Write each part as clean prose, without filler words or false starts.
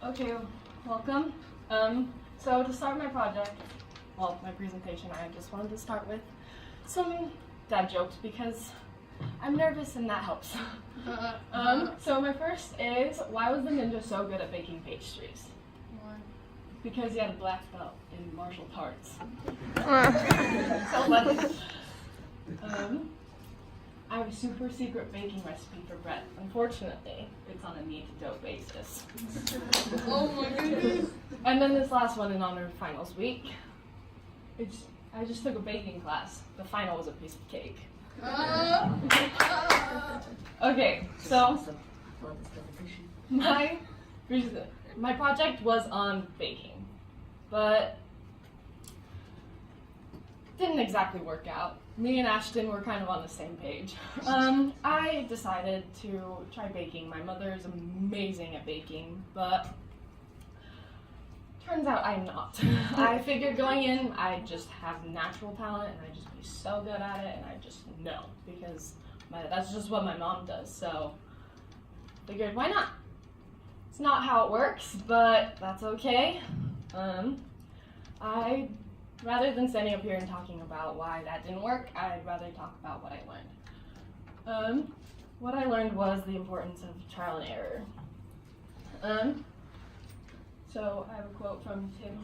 Okay, welcome. So to start my project, well, my presentation, I just wanted to start with some dad jokes because I'm nervous and that helps. So my first is, why was the ninja so good at baking pastries? Why? Because he had a black belt in martial arts. So funny. I have a super secret baking recipe for bread. Unfortunately, it's on a knead to dough basis. Oh my goodness. And then this last one in honor of finals week. I just took a baking class. The final was a piece of cake. Okay, so my project was on baking, but didn't exactly work out. Me and Ashton were kind of on the same page. I decided to try baking. My mother is amazing at baking, but turns out I'm not. I figured going in, I'd just have natural talent and I'd just be so good at it, and I just know because that's just what my mom does. So figured, why not? It's not how it works, but that's okay. Rather than standing up here and talking about why that didn't work, I'd rather talk about what I learned. What I learned was the importance of trial and error. So I have a quote from Tim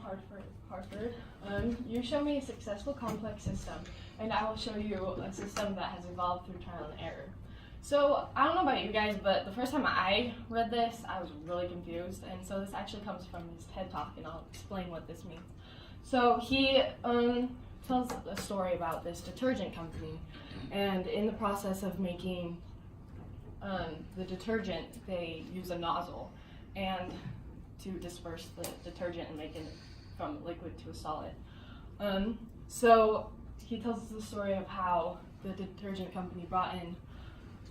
Harford. You show me a successful complex system, and I will show you a system that has evolved through trial and error. So I don't know about you guys, but the first time I read this, I was really confused, and so this actually comes from his TED Talk, and I'll explain what this means. So he tells a story about this detergent company, and in the process of making the detergent, they use a nozzle and to disperse the detergent and make it from liquid to a solid. So he tells the story of how the detergent company brought in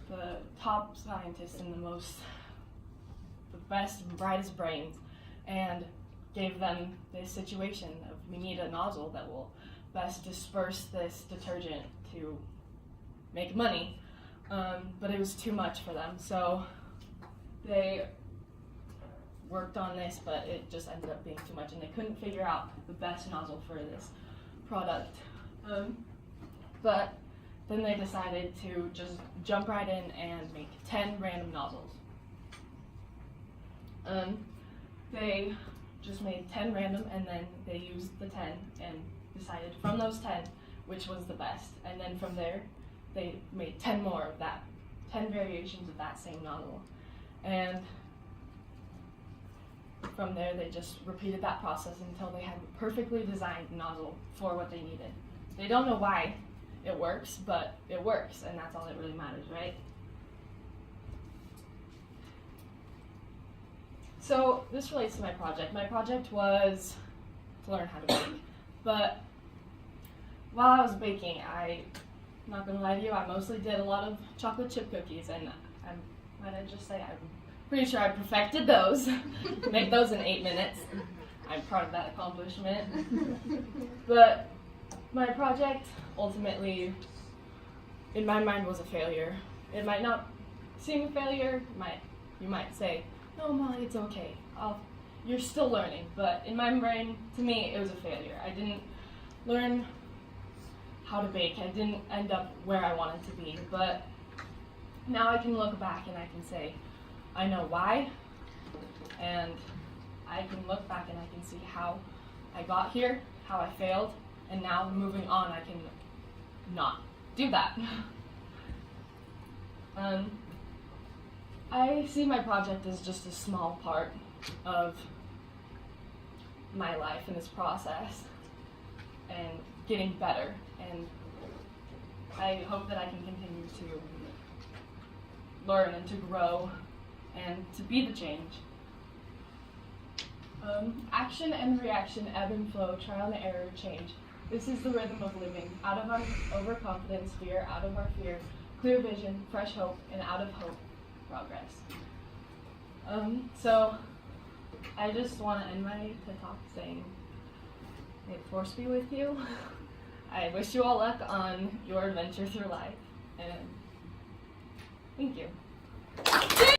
the top scientists and the best and brightest brains, and gave them this situation of, we need a nozzle that will best disperse this detergent to make money, but it was too much for them, so they worked on this, but it just ended up being too much, and they couldn't figure out the best nozzle for this product. But then they decided to just jump right in and make 10 random nozzles. They just made 10 random, and then they used the 10 and decided from those 10 which was the best, and then from there they made 10 more of that, 10 variations of that same nozzle, and from there they just repeated that process until they had a perfectly designed nozzle for what they needed. They don't know why it works, but it works, and that's all that really matters, right? So this relates to my project. My project was to learn how to bake, but while I was baking, I'm not gonna lie to you, I mostly did a lot of chocolate chip cookies, and might I just say I'm pretty sure I perfected those. Make those in 8 minutes. I'm proud of that accomplishment. But my project ultimately, in my mind, was a failure. It might not seem a failure. You might say, no, Molly, it's okay. You're still learning. But in my brain, to me, it was a failure. I didn't learn how to bake. I didn't end up where I wanted to be. But now I can look back and I can say, I know why, and I can look back and I can see how I got here, how I failed, and now moving on, I can not do that. I see my project as just a small part of my life in this process and getting better, and I hope that I can continue to learn and to grow and to be the change. Action and reaction, ebb and flow, trial and error, change. This is the rhythm of living. Out of our overconfidence, fear, out of our fear, clear vision, fresh hope, and out of hope, progress. So I just want to end my TED Talk saying, may the force be with you. I wish you all luck on your adventure through life, and thank you.